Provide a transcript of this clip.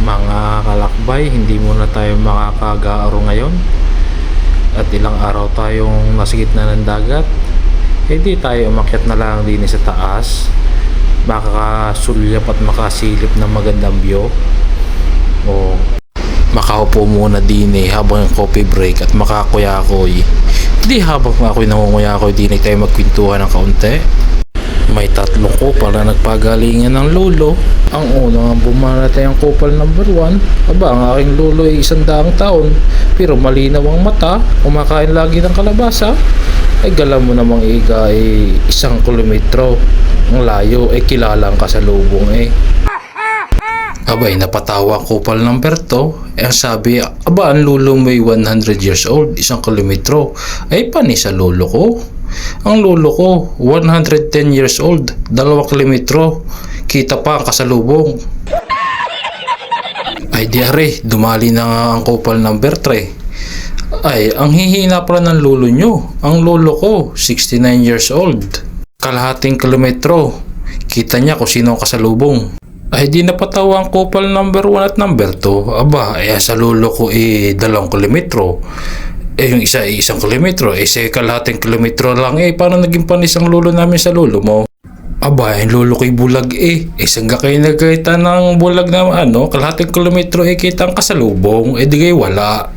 Mga kalakbay, hindi muna tayo makakagaaro ngayon at ilang araw tayong nasa gitna ng dagat. Hindi tayo umakyat na lang din sa taas, makakasulyap at makasilip ng magandang view, o makaupo muna din habang coffee break at makakuyakoy. Hindi habang ako'y nangunguyakoy din tayo magkwentuhan ng kaunti. May tatlong kupal na nagpagalingan ng lolo. Ang unang bumalatay ang kupal number 1. Aba, ang aking lolo ay 100 taon, pero malinaw ang mata, kumakain lagi ng kalabasa. Ay gala mo namang iga ay 1 kilometro ang layo, ay kilalang ka sa lubong Abay, napatawa ang kupal number 2. Ang sabi, aba, ang lolo mo ay 100 years old, 1 kilometro. Ay pani sa lolo ko. Ang lolo ko, 110 years old, 2 kilometro. Kita pa ang kasalubong. Ay di are, dumali na nga ang kupal number 3. Ay, ang hihina pala ng lolo nyo. Ang lolo ko, 69 years old, kalahating kilometro. Kita niya kung sino ang kasalubong. Ay di napatawa ang kupal number 1 at number 2. Aba, sa lolo ko 2 kilometro. Yung isa ay 1 kilometro, sa kalahating kilometro lang. Paano naging panis ang lolo namin sa lolo mo? Aba, yung lolo ko'y bulag sangga kayo nagkita ng bulag na kalahating kilometro kita ang kasalubong, di kayo wala.